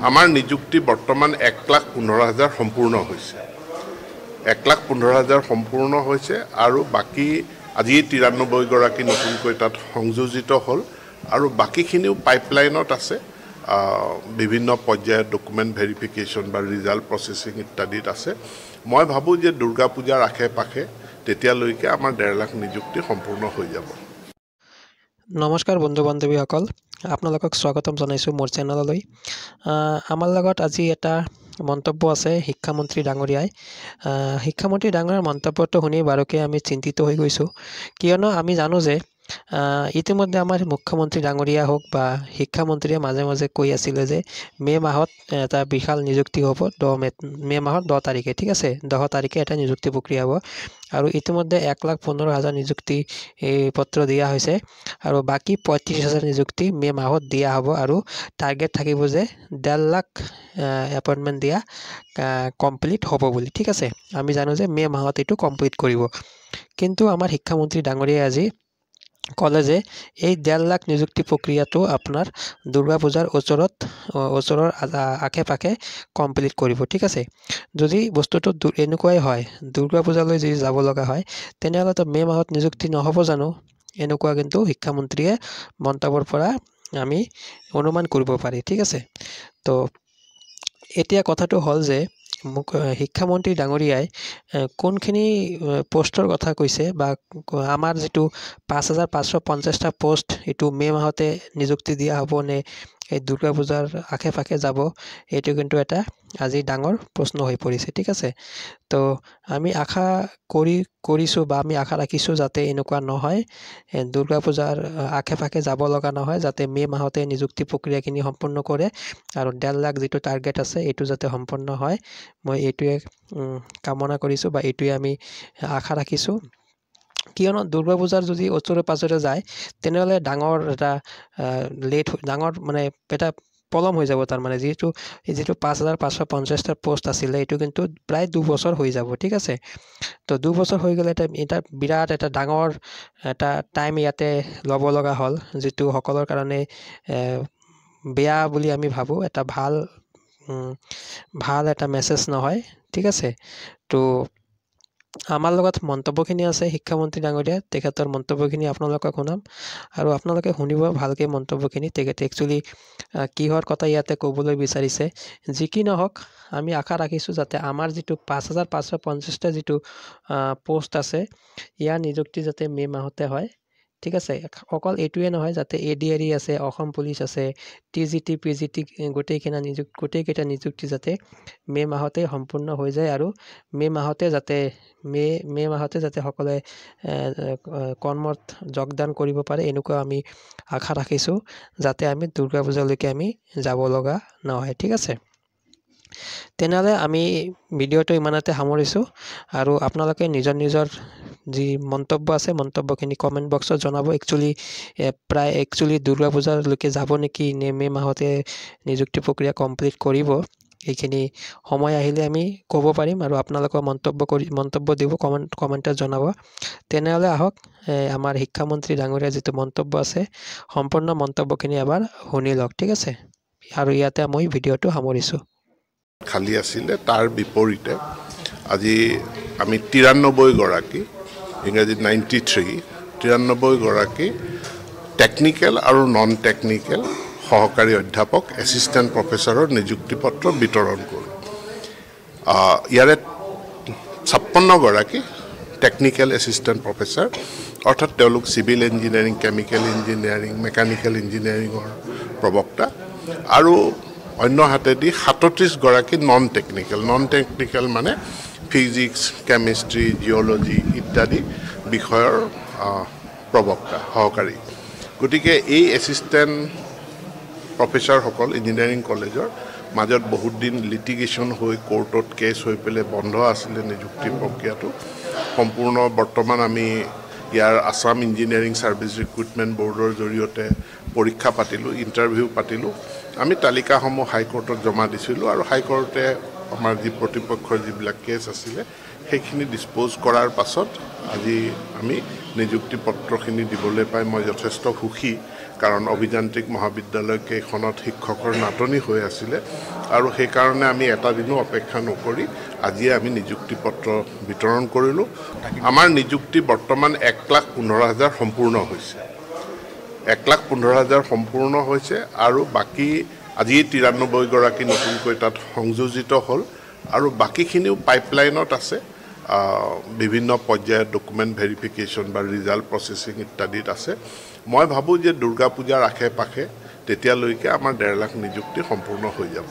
আমাৰ নিযুক্তি বৰ্তমান 1,15,000 সম্পূৰ্ণ হৈছে 1,15,000 সম্পূৰ্ণ হৈছে আৰু বাকি আজি 93 গৰাকী নতুনকৈ তাত সংযোজিত হ'ল আৰু বাকিখিনিও পাইপলাইনত আছে বিভিন্ন পৰ্যায়ৰ ডকুমেণ্ট ভেৰিফিকেশ্যন বা ৰিজাল্ট প্ৰচেছিং ইত্যাদিত আছে মই ভাবোঁ যে দুৰ্গা পূজাৰ আশে পাশে তেতিয়ালৈকে আমাৰ 1.5 লাখ নিযুক্তি সম্পূৰ্ণ হৈ যাব নমস্কাৰ বন্ধু বান্ধৱীসকল আপোনালোকক স্বাগতম জনাইছোঁ মোৰ চেনেললৈ আমাৰ লগত আজি এটা মন্তব্য আছে শিক্ষামন্ত্ৰী ডাঙৰীয়াই শিক্ষামন্ত্ৰী ডাঙৰীয়াৰ মন্তব্যটো শুনি বাৰুকে আমি চিন্তিত হৈ গৈছোঁ কিয়নো আমি জানো যে ইতিমধ্যে আমাৰ মুখ্যমন্ত্ৰী ডাঙৰীয়া হোক বা শিক্ষামন্ত্ৰীয়ে মাজে মাজে কৈ আছিলে যে মে মাহত এটা বিশাল নিযুক্তি হ'ব মে মাহৰ 10 তাৰিখে ঠিক আছে 10 তাৰিখে এটা নিযুক্তি প্ৰক্ৰিয়া হ'ব আৰু ইতিমধ্যে 1,15,000 নিযুক্তি পত্ৰ দিয়া হৈছে আৰু বাকি 35,000 নিযুক্তি মে মাহত দিয়া হ'ব আৰু টাৰ্গেট থাকিব যে 1.5 লাখ এপইণ্টমেণ্ট দিয়া কমপ্লিট হ'ব বুলি ঠিক আছে আমি জানো যে মে মাহত এইটো কমপ্লিট কৰিব কিন্তু আমাৰ শিক্ষামন্ত্ৰী ডাঙৰীয়াই আজি কলে যে এই 1.5 লাখ নিযুক্তি প্ৰক্ৰিয়াটো আপোনাৰ দুৰ্গা পূজাৰ ওচৰৰ আশে পাশে কমপ্লিট কৰিব ঠিক আছে যদি বস্তুটো এনেকুৱাই হয় দুৰ্গা পূজালৈ যদি যাব লগা হয় তেনেহ'লে তো মে মাহত নিযুক্তি নহ'ব জানো এনেকুৱা কিন্তু শিক্ষামন্ত্ৰীয়ে মন্তব্যৰ পৰা আমি অনুমান কৰিব পাৰি ঠিক আছে তো এতিয়া কথাটো হ'ল যে শিক্ষামন্ত্ৰী ডাঙৰীয়াই কোনখিনি পোষ্টৰ কথা কৈছে বা আমাৰ যেটো 5,550টা পোষ্ট এটো মে মাহতে নিযুক্তি দিয়া হ'ব নে এই দুৰ্গা পূজাৰ আশে পাশে যাব এটো কিন্তু এটা আজি ডাঙৰ প্ৰশ্ন হৈ পৰিছে ঠিক আছে তো আমি আশা কৰিছো বা আমি আশা ৰাখিছো যাতে এনেকুৱা নহয় দুৰ্গা পূজাৰ আশে পাশে যাব লগা নহয় যাতে মে মাহতে নিযুক্তি প্ৰক্ৰিয়াখিনি সম্পূৰ্ণ কৰে আৰু 1.5 লাখ যেটো টাৰ্গেট আছে এটো যাতে সম্পূৰ্ণ হয় মই এইটোৱে কামনা কৰিছো বা এইটোৱে আমি আশা ৰাখিছো কিয়নো দুৰ্গা পূজাৰ যদি ওচৰে পাজৰে যায় তেনেহলে ডাঙৰ এটা ডাঙৰ মানে এটা পলম হৈ যাব তাৰ মানে যেটো 5,550টা পোষ্ট আছিল এটো কিন্তু প্ৰায় 2 বছৰ হৈ যাব ঠিক আছে তো 2 বছৰ হৈ গলে এটা বিৰাট এটা ডাঙৰ এটা টাইম ইয়াতে লব লগা হল যেটো সকলৰ কাৰণে বেয়া বুলি আমি ভাবো এটা ভাল এটা মেছেজ নহয় ঠিক আছে তো আমাৰ লগত মন্তব্যখিনি আছে শিক্ষামন্ত্ৰী ডাঙৰীয়া তেখেতৰ মন্তব্যখিনি আপোনালোকক শুনাম আৰু আপোনালোকে শুনিব ভালকে মন্তব্যখিনি তেখেতে একচুয়ালি কিহৰ কথা ইয়াতে ক'বলৈ বিচাৰিছে যি কি নহওক আমি আশা ৰাখিছো যাতে আমাৰ যেটো 5,550টা যেটো পোষ্ট আছে ইয়াৰ নিযুক্তি যাতে মে মাহতে হয় ঠিক আছে অকল এটোৱে নহয় যাতে এডিআৰই আছে অসম পুলিচ আছে টিজিটি পিজিটি গোটেইকেইটা নিযুক্তি যাতে মে মাহতে সম্পূৰ্ণ হৈ যায় আৰু মে মাহতে যাতে সকলে কৰ্মত যোগদান কৰিব পাৰে এনেকুৱা আমি আশা ৰাখিছো যাতে আমি দুৰ্গা পূজালৈকে আমি যাব লগা নহয় ঠিক আছে তেনেহলে আমি ভিডিওটো ইমানতে সামৰিছো আৰু আপোনালোকে নিজৰ যি মন্তব্য আছে মন্তব্যখিনি কমেন্ট বক্সত জনাব একচুয়ালি দুৰ্গা পূজালৈকে যাব নেকি নে মে মাহতে নিযুক্তি প্ৰক্ৰিয়া কমপ্লিট কৰিব এইখিনি সময় আহিলে আমি ক'ব পাৰিম আৰু আপোনালোকৰ মন্তব্য দিব কমেন্টত জনাব তেনেহলে আহক আমাৰ শিক্ষামন্ত্ৰী ডাঙৰীয়া যেটো মন্তব্য আছে সম্পূৰ্ণ মন্তব্যখিনি এবাৰ শুনি লওক ঠিক আছে আৰু ইয়াতে মই ভিডিওটো সামৰিছো খালি আছিল তাৰ বিপৰীতে আজি আমি 93 গৰাকী ইংৰাজী 93 গৰাকী টেকনিক্যাল আৰু নন টেকনিক্যাল সহকাৰী অধ্যাপক এসিস্ট্যান্ট প্ৰফেসৰৰ নিযুক্তি পত্ৰ বিতৰণ কৰোঁ ইয়াৰে 56 গৰাকী টেকনিক্যাল এসিস্ট্যান্ট প্ৰফেসৰ অৰ্থাৎ তেওঁলোক civil engineering chemical engineering mechanical ইঞ্জিনিয়াৰিংৰ প্ৰবক্তা আৰু অন্য হাতেদি 37 গৰাকী নন টেকনিক্যাল মানে ফিজিক্স কেমিষ্ট্ৰি জিঅলজি ইত্যাদি বিষয়ৰ প্ৰবক্তা সহকাৰী গতিকে এই এসিস্ট্যান্ট প্ৰফেসৰ সকল ইঞ্জিনিয়াৰিং কলেজৰ মাজত বহুত দিন লিটিগেশন হৈ কোৰ্টত কেছ হৈ পেলে বন্ধ আছিল নিযুক্তি প্ৰক্ৰিয়াটো সম্পূৰ্ণ বৰ্তমান আমি ইয়াৰ আসাম ইঞ্জিনিয়াৰিং সাৰ্ভিস ৰিক্ৰুটমেন্ট বোৰ্ডৰ জৰিয়তে পৰীক্ষা পাতিলো ইন্টাৰভিউ পাতিলো আমি তালিকাসমূহ হাইকোৰ্টত জমা দিছিলো আৰু হাইকোৰ্টে আমাৰ যি প্ৰতিপক্ষৰ যিবিলাক কেছ আছিল সেইখিনি ডিসপোজ কৰাৰ পাছত আজি আমি নিযুক্তি পত্ৰখিনি দিবলৈ পাই মই যথেষ্ট সুখী কাৰণ অভিযান্ত্ৰিক মহাবিদ্যালয় কেইখনত শিক্ষকৰ নাটনি হৈ আছিলে আৰু সেইকাৰণে আমি এটা দিনো অপেক্ষা নকৰি আজি আমি নিযুক্তি পত্ৰ বিতৰণ কৰিলোঁ। আমাৰ নিযুক্তি বৰ্তমান 1,15,000 সম্পূৰ্ণ হৈছে, 1,15,000 সম্পূৰ্ণ হৈছে আৰু বাকী আজি 93 গৰাকী নতুনকৈ তাত সংযোজিত হ'ল আৰু বাকীখিনিও পাইপলাইনত আছে। বিভিন্ন পৰ্যায়ত ডকুমেণ্ট ভেৰিফিকেশ্যন বা ৰিজাল্ট প্ৰচেছিং ইত্যাদিত আছে। মই ভাবোঁ যে দুৰ্গা পূজাৰ আশে পাশে তেতিয়ালৈকে আমাৰ 1.5 লাখ নিযুক্তি সম্পূৰ্ণ হৈ যাব।